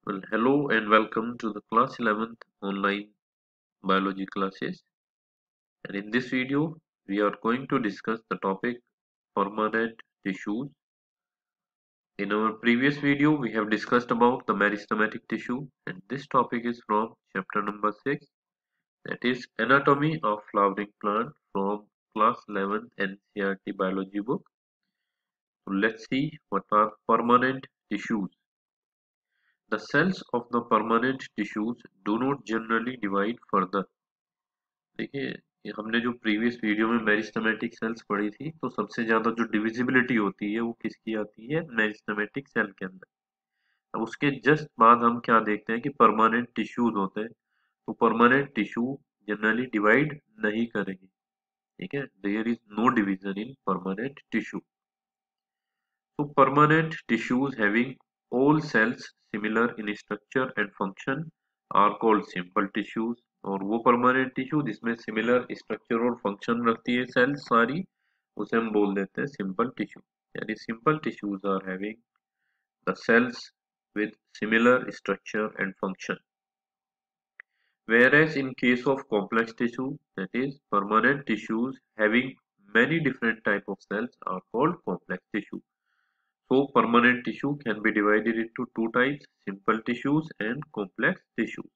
Well, hello and welcome to the class 11th online biology classes. And in this video, we are going to discuss the topic permanent tissues. In our previous video, we have discussed about the meristematic tissue, and this topic is from chapter number 6, that is anatomy of flowering plant from class 11 NCERT biology book. So let's see what are permanent tissues. The cells of the permanent tissues do not generally divide further. देखिए ये हमने जो previous video में meristematic cells पढ़ी थी तो सबसे ज्यादा जो डिविजिबिलिटी होती है वो किसकी आती है मेरिस्टेमेटिक सेल के अंदर। अब उसके जस्ट बाद हम क्या देखते हैं कि परमानेंट टिश्यूज होते हैं। तो परमानेंट टिश्यू जनरली डिवाइड नहीं करेंगे। ठीक है, there is no division in permanent tissue. तो permanent tissues having all cells similar in structure and function are called simple tissues। और वो परमानेंट टिश्यू जिसमें सिमिलर स्ट्रक्चर और फंक्शन रखती है सेल सारी, उसे हम बोल देते हैं सिंपल टिश्यू। यानी simple tissues are having the cells with similar structure and function, whereas in case of complex tissue, that is permanent tissues having many different type of cells are called complex tissue. So permanent tissue can be divided into two types, simple tissues and complex tissues.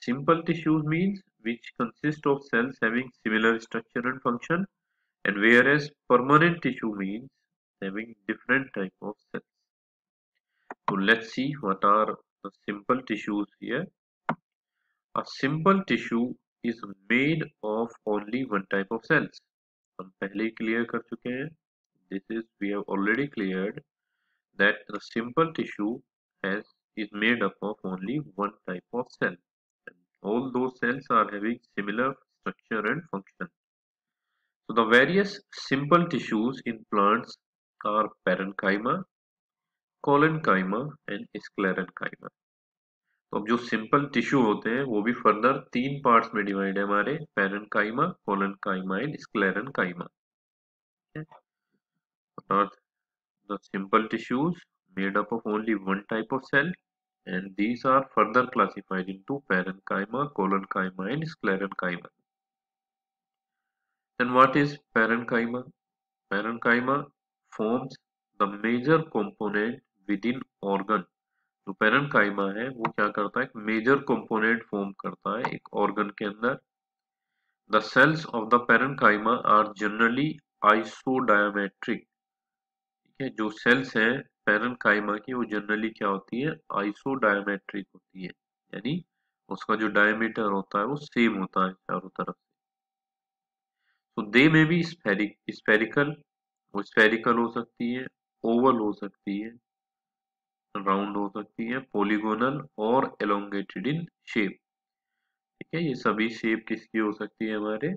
Simple tissues means which consist of cells having similar structure and function, and whereas permanent tissue means having different type of cells. So let's see what are the simple tissues here. A simple tissue is made of only one type of cells. हम पहले ही clear कर चुके हैं. This is we have already cleared that the simple tissue is made up of only one type of cell, and all those cells are having similar structure and function. So the various simple tissues in plants are parenchyma, collenchyma and sclerenchyma. तो अब जो simple tissue होते हैं वो भी further तीन parts में divide है हमारे, parenchyma, collenchyma and sclerenchyma. The simple tissues made up of only one type of cell, and these are further classified into parenchyma, collenchyma and sclerenchyma. And what is parenchyma? Parenchyma forms the major component within organ. जो parenchyma है वो क्या करता है, एक major component form करता है एक ऑर्गन के अंदर। The cells of the parenchyma are generally isodiametric। ठीक है, जो सेल्स हैं पैरेनकाइमा की वो जनरली क्या होती है, आइसोडायमेट्रिक होती है, यानी उसका जो डायमीटर होता है वो सेम होता है चारों तरफ से। तो दे में भी स्फेरिकल, वो स्फेरिकल हो सकती है, ओवल हो सकती है, राउंड हो सकती है, पॉलीगोनल और एलोंगेटेड इन शेप। ठीक है, ये सभी शेप किसकी हो सकती है हमारे,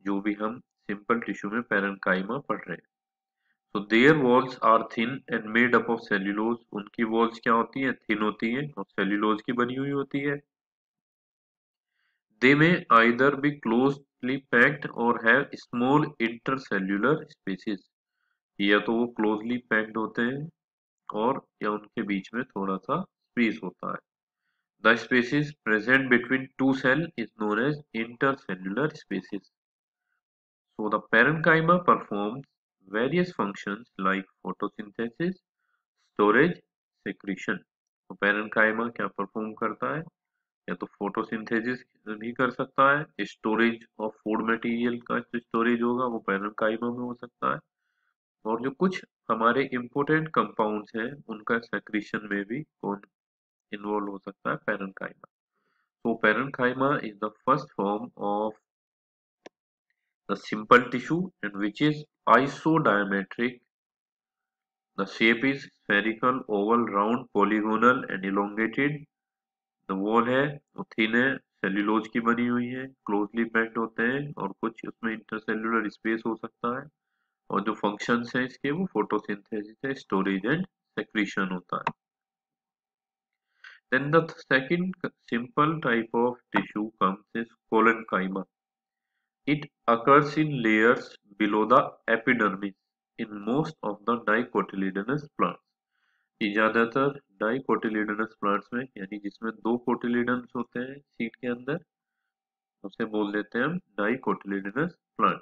जो भी हम सिंपल टिश्यू में पैरेनकाइमा पढ़ रहे हैं। So their walls are thin and made up of cellulose। उनकी walls क्या होती हैं, thin होती हैं और cellulose की बनी हुई होती है। They may either be closely packed or have small intercellular spaces। या तो वो closely packed होते हैं और या उनके बीच में थोड़ा सा स्पेस होता है। The spaces present between two cells is known as intercellular spaces। So the parenchyma performs various functions like photosynthesis, storage, secretion. तो पैरेनकाइमा क्या परफॉर्म करता है, या तो फोटोसिंथेसिस भी कर सकता है, स्टोरेज ऑफ फूड मटेरियल का जो स्टोरेज होगा वो पैरेनकाइमा में हो सकता है, और जो कुछ हमारे इम्पोर्टेंट कंपाउंड्स हैं उनका सेक्रीशन में भी कौन इन्वॉल्व हो सकता है, पैरेनकाइमा। तो parenchyma is the first form of the simple tissue and which is isodiametric। The shape is spherical, oval, round, polygonal and elongated। The wall है वो thin है, सेल्यूलोज की बनी हुई है, क्लोजली पैक्ड होते हैं और कुछ उसमें इंटरसेल्यूलर स्पेस हो सकता है, और जो फंक्शंस हैं इसके वो फोटोसिंथेसिस है, स्टोरेज एंड सेक्रीशन होता है। Then the second simple type of tissue comes is collenchyma। It occurs in layers below the epidermis in most of the dicotyledonous plants। कि ज्यादातर डाइकोटिलिडनस प्लांट्स में, यानी जिसमें दो कोटिलिडन्स होते हैं सीड के अंदर, उसे बोल देते हैं हम डाइकोटिलिडनस प्लांट।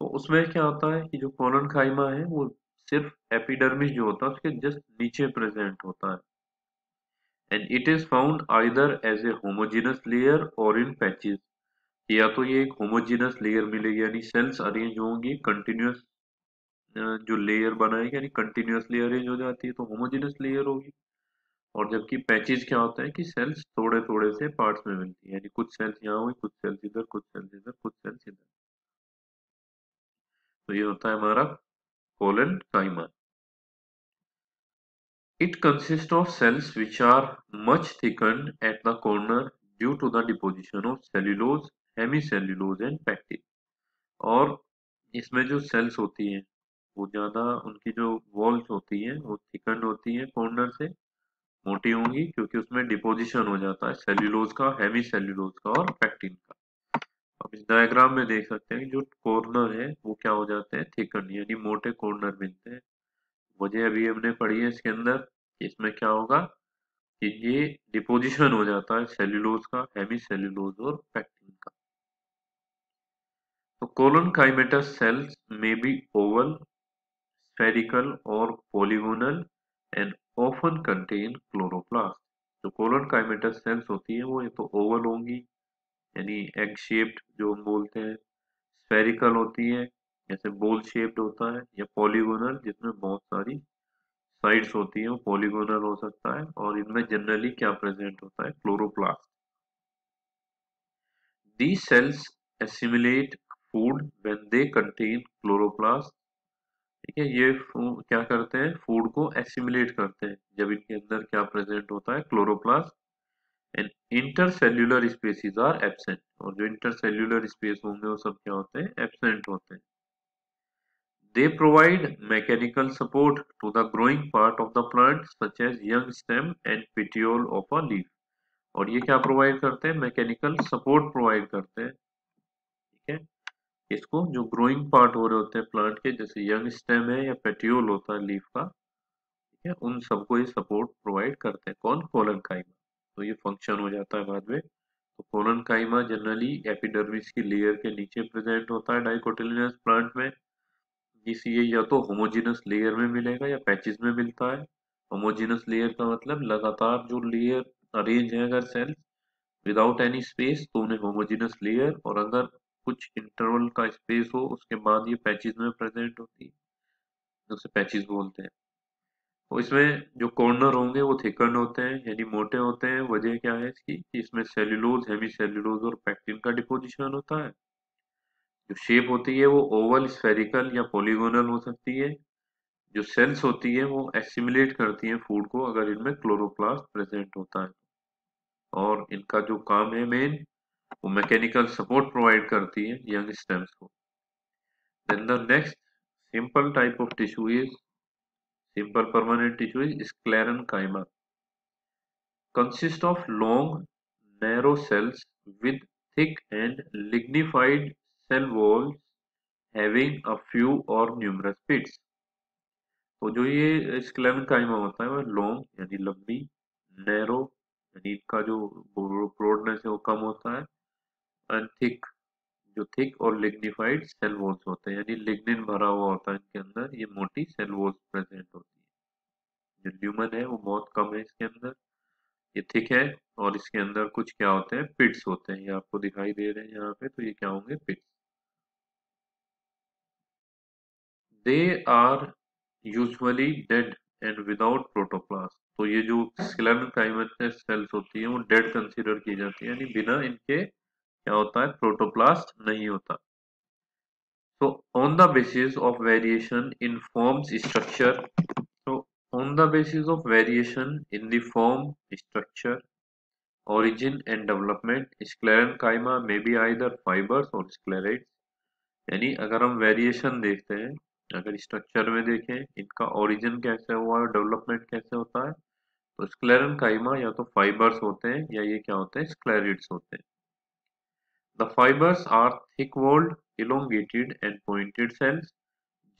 तो उसमें क्या होता है कि जो कोलन काइमा है वो सिर्फ एपिडर्मिस जो होता है उसके जस्ट नीचे प्रेजेंट होता है, and it is found either as a homogenous layer और इन पैचेस। या तो ये एक होमोजेनस लेयर मिलेगी यानी सेल्स अरेंज होंगी कंटिन्यूस, जो लेयर बनाएगी यानी कंटिन्यूसली अरेंज हो जाती है तो होमोजेनस लेयर होगी। और जबकि पैचेज क्या होता है कि सेल्स थोड़े थोड़े से पार्ट्स में मिलती है, यानी कुछ सेल्स यहाँ हुई, कुछ सेल्स इधर, कुछ सेल्स इधर, कुछ सेल्स इधर। तो ये होता है हमारा colon काइमा। It consists of cells which are much thickened at the corner due to the deposition of cellulose, hemicellulose and pectin। और इसमें जो सेल्स होती हैं वो ज्यादा, उनकी जो वॉल्स होती हैं वो थिकन होती हैं, कॉर्नर से मोटी होंगी क्योंकि उसमें डिपोजिशन हो जाता है सेल्यूलोज का, हेमी सेल्यूलोज का और पेक्टिन का। अब इस डायग्राम में देख सकते हैं जो कॉर्नर है वो क्या हो जाते हैं, थिकन यानी मोटे कॉर्नर मिलते हैं। वजह अभी हमने पढ़ी है इसके अंदर कि इसमें क्या होगा कि ये डिपोजिशन हो जाता है सेल्यूलोज का, हेमी सेल्यूलोज और पेक्टिन का। तो कोलन काइमेटस सेल्स में be oval, spherical or polygonal and often contain chloroplast। जो कोलन काइमेटस सेल्स होती है वो ये तो ओवल होंगी यानी एग शेप्ड जो हम बोलते हैं, स्फेरिकल होती है जैसे बोल शेप्ड होता है, या पॉलीगोनल जिसमें बहुत सारी साइड्स होती है वो पॉलीगोनल हो सकता है, और इनमें जनरली क्या प्रेजेंट होता है, chloroplast. These cells assimilate food when they contain chloroplast। ठीक है, ये क्या करते हैं, फूड को एसिमिलेट करते हैं जब इनके अंदर क्या प्रेजेंट होता है, chloroplast. And intercellular spaces are absent. और जो इंटरसेल्यूलर स्पेस होंगे वो सब क्या होते हैं, एब्सेंट होते हैं। They provide mechanical support to the growing part of the plant such as young stem and petiole of a leaf. और ये क्या प्रोवाइड करते हैं, मैकेनिकल सपोर्ट प्रोवाइड करते हैं। ठीक है, इसको जो ग्रोइंग पार्ट हो रहे होते हैं प्लांट के, जैसे यंग स्टेम है या पेटियोल होता है लीफ का, ठीक है, उन सबको ये सपोर्ट प्रोवाइड करते हैं। कौन, कोलन काइमा। तो ये फंक्शन हो जाता है बाद में। तो कोलन काइमा जनरली एपिडर्मिस की लेयर के नीचे प्रेजेंट होता है डाइकोटिलिडनस प्लांट में, जिसे ये या तो होमोजेनस लेयर में मिलेगा या पैचेस में मिलता है। होमोजेनस लेयर का मतलब लगातार जो लेयर अरेंज है अगर सेल्स विदाउट एनी स्पेस तो उन्हें होमोजेनस लेयर, और अगर कुछ इंटरवल का स्पेस हो उसके बाद ये पैचेस में प्रेजेंट होती है, उसे पैचेस बोलते हैं। तो इसमें जो कॉर्नर होंगे वो थिकन होते हैं यानी मोटे होते हैं। वजह क्या है इसकी कि इसमें सेल्यूलोज, हेमी सेल्यूलोज और पेक्टिन का डिपोजिशन होता है। जो शेप होती है वो ओवल, स्फेरिकल या पॉलीगोनल हो सकती है। जो सेल्स होती है वो एसिमिलेट करती हैं फूड को अगर इनमें क्लोरोप्लास्ट प्रेजेंट होता है। और इनका जो काम है मेन, वो मैकेनिकल सपोर्ट प्रोवाइड करती है यंग स्टेम्स को। Then the next simple type of tissue is, simple permanent tissue is sclerenchyma, consist of long, narrow cells with thick and lignified cell walls having a few or numerous pits। तो जो ये sclerenchyma होता है वो long यानी लंबी, narrow यानी इनका जो ब्रॉडनेस है वो कम होता है, एंड थिक, जो थिक और लिग्निफाइड सेल वॉल्स होते हैं यानी लिग्निन भरा हुआ होता है इनके अंदर, ये मोटी सेल वॉल्स प्रेजेंट होती है। जो ल्यूमन है वो बहुत कम है इसके अंदर, ये थिक है। और इसके अंदर कुछ क्या होते हैं, पिट्स होते हैं, ये आपको दिखाई दे रहे हैं यहाँ पे, तो ये क्या होंगे, pits. They are usually dead and without protoplast. तो ये जो स्क्लेरेंकाइमस सेल्स होती है वो डेड कंसीडर की जाती है यानी बिना इनके क्या होता है, प्रोटोप्लास्ट नहीं होता। तो on the basis of variation in forms structure, तो on the basis of variation in the form structure, origin and development, sclerenchyma may be either fibers or sclerates। यानी अगर हम वेरिएशन देखते हैं, अगर स्ट्रक्चर में देखें इनका ओरिजिन कैसे हुआ है, डेवलपमेंट कैसे होता है, तो स्क्लेरेंकाइमा या तो फाइबर्स होते हैं या ये क्या होते हैं, स्क्लेरिड्स होते हैं। The fibres are thick walled, elongated and pointed cells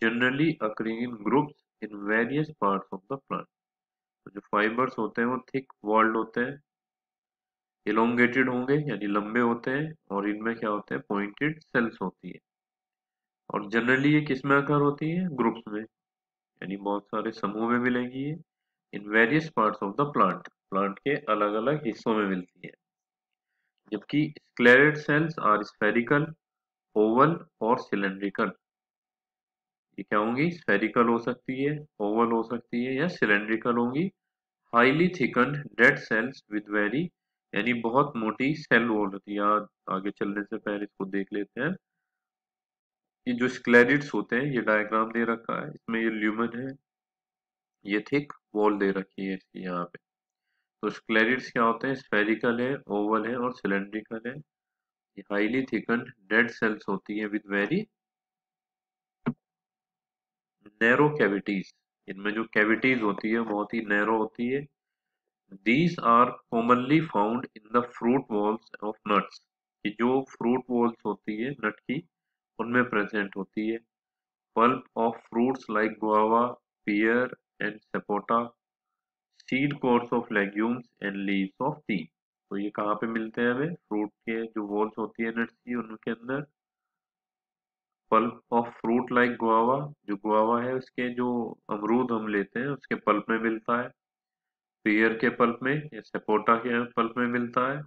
generally occurring in groups in various parts of the plant. तो जो फाइबर्स होते हैं वो थिक वॉल्ड होते हैं, इलोंगेटेड होंगे यानी लंबे होते हैं, और इनमें क्या होते हैं, पॉइंटेड सेल्स होती है। और जनरली ये किस में अकर होती है, ग्रुप्स में, यानी बहुत सारे समूह में मिलेंगी ये। In various parts of the plant, plant के अलग अलग हिस्सों में मिलती है। जबकि sclereid cells are spherical, oval और सिलेंड्रिकल। ये क्या होंगी, स्फेरिकल हो सकती है, ओवल हो सकती है, या सिलेंड्रिकल होंगी। Highly thickened dead cells with very, यानी बहुत मोटी सेल वॉल होती है। आगे चलने से पहले इसको देख लेते हैं। ये जो स्क्लेरिड्स होते हैं, ये डायग्राम दे रखा है, इसमें ये ल्यूमन है, ये थिक वॉल दे रखी है इसकी यहाँ पे। तो स्क्लेरिड्स क्या होते हैं, स्फेरिकल है, ओवल है और सिलेंड्रिकल है। ये हाईली थिकन्ड डेड सेल्स होती है विद वेरी नैरो कैविटीज। इनमें जो कैविटीज होती है बहुत ही नैरो होती है। These are commonly found in the fruit walls of nuts। कि जो फ्रूट वॉल्स होती है नट की, उनमें प्रेजेंट होती है। Pulp of fruits like guava, pear and sapota, seed coats of legumes and leaves of tea. तो ये कहाँ पे मिलते हैं हमें, फ्रूट के जो वॉल्स होती है नट्स की, उनके अंदर। Pulp of fruit like guava, जो गुआवा है उसके जो अमरूद हम लेते हैं उसके पल्प में मिलता है। पियर के पल्प में या सपोटा के पल्प में मिलता है।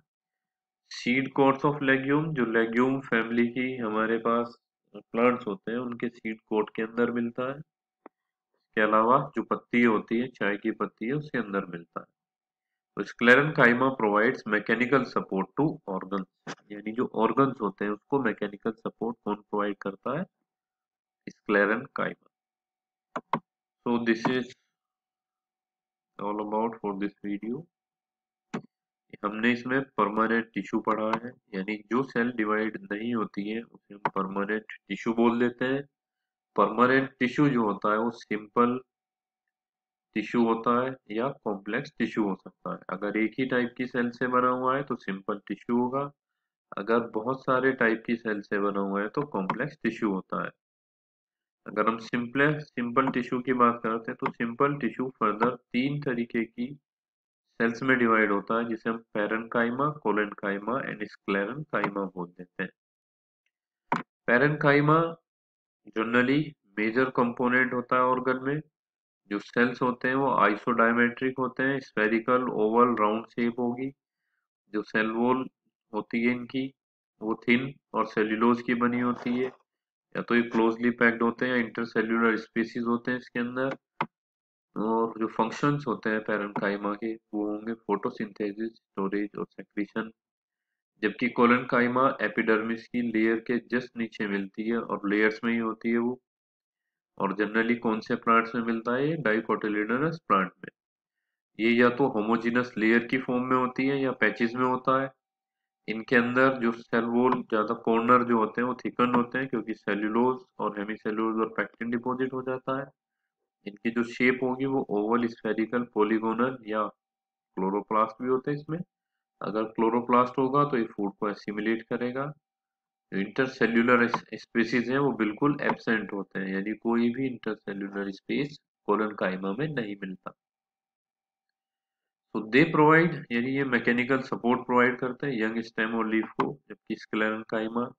सीड कोट्स ऑफ लेग्यूम, जो लेग्यूम फैमिली की हमारे पास प्लांट्स होते हैं उनके सीड कोट के अंदर मिलता है। इसके अलावा जो पत्ती होती है, चाय की पत्ती है, उसके अंदर मिलता है। तो sclerenchyma provides mechanical support to organs, यानी जो ऑर्गन्स होते हैं उसको मैकेनिकल सपोर्ट कौन प्रोवाइड करता है, sclerenchyma. So this is all about for this video। हमने इसमें परमानेंट टिश्यू पढ़ा है, यानी जो सेल डिवाइड नहीं होती है उसे हम परमानेंट टिश्यू बोल देते हैं। परमानेंट टिश्यू जो होता है वो सिंपल टिश्यू होता है या कॉम्प्लेक्स टिश्यू हो सकता है। अगर एक ही टाइप की सेल से बना हुआ है तो सिंपल टिश्यू होगा, अगर बहुत सारे टाइप की सेल से बना हुआ है तो कॉम्प्लेक्स टिश्यू होता है। अगर हम सिंपल टिश्यू की बात करते हैं तो सिंपल टिश्यू फर्दर 3 तरीके की सेल्स में डिवाइड होता है, जिसे हम पैरेन्काइमा, कोलेन्काइमा एंड स्क्लेरेन्काइमा बोल देते हैं। पैरेन्काइमा जनरली मेजर कंपोनेंट होता है ऑर्गन में। जो सेल्स होते हैं वो आइसोडायमेट्रिक होते हैं, स्फेरिकल, ओवल, राउंड शेप होगी। जो सेल वॉल होती है इनकी, वो थिन और सेल्यूलोज की बनी होती है। या तो ये क्लोजली पैक्ड होते हैं या इंटरसेल्यूलर स्पीसीज होते हैं इसके अंदर। और जो फंक्शंस होते हैं पैरेन्काइमा के, वो होंगे फोटोसिंथेसिस, स्टोरेज और सेक्रीशन। जबकि कोलेन्काइमा एपिडर्मिस की लेयर के जस्ट नीचे मिलती है और लेयर्स में ही होती है वो। और जनरली कौन से प्लांट्स में मिलता है, ये डाइकोटिलेडोनस प्लांट में। ये या तो होमोजीनस लेयर की फॉर्म में होती है या पैचेस में होता है। इनके अंदर जो सेल वॉल ज्यादा कॉर्नर जो होते हैं वो थिकन होते हैं, क्योंकि सेल्यूलोज और हेमीसेल्यूलोज और पैक्टिन डिपॉजिट हो जाता है। इनकी जो शेप होगी वो ओवल, स्फेरिकल, पॉलीगोनल या क्लोरोप्लास्ट भी होते हैं इसमें। अगर क्लोरोप्लास्ट होगा तो ये फूड को एसिमिलेट करेगा। जो इंटरसेल्यूलर स्पेसीज हैं वो बिल्कुल एब्सेंट होते हैं, यानी कोई भी इंटरसेल्यूलर स्पेस कोलेन्काइमा में नहीं मिलता। तो दे प्रोवाइड, यानी ये मैकेनिकल सपोर्ट प्रोवाइड करते हैं यंग स्टेम और लीफ को। जबकि स्क्लेरेन्काइमा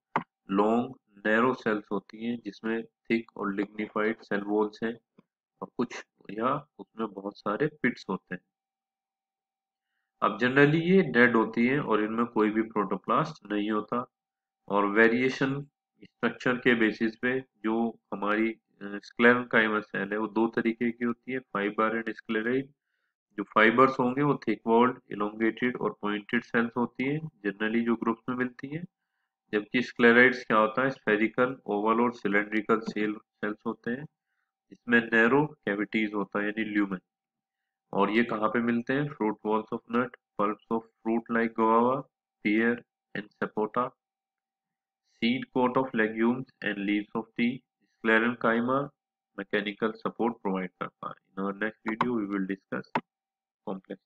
लॉन्ग नैरो सेल्स होती हैं जिसमें थिक और लिग्निफाइड सेल वॉल्स हैं, और कुछ या उसमें बहुत सारे पिट्स होते हैं। अब जनरली ये डेड होती है और इनमें कोई भी प्रोटोप्लास्ट नहीं होता। और वेरिएशन स्ट्रक्चर के बेसिस पे जो हमारी स्क्लेरेन्काइमा सेल है वो दो तरीके की होती है, फाइबर एंड स्क्लेराइड। जो फाइबर्स होंगे वो थिक वॉल्ड, इलोंगेटेड और पॉइंटेड सेल्स होती है, जनरली जो ग्रुप्स में मिलती है। जबकि स्क्लेराइड्स क्या होता है, स्फेरिकल, ओवल और सिलेंड्रिकल सेल्स होते हैं, जिसमें नैरो कैविटीज होता है यानी ल्यूमेन। और ये कहाँ पे मिलते हैं, fruit walls of nut, pulps of fruit like guava, pear and sapota, seed coat of legumes and leaves of tea. Sclerenchyma mechanical support provide करता है। In our next video we will discuss complex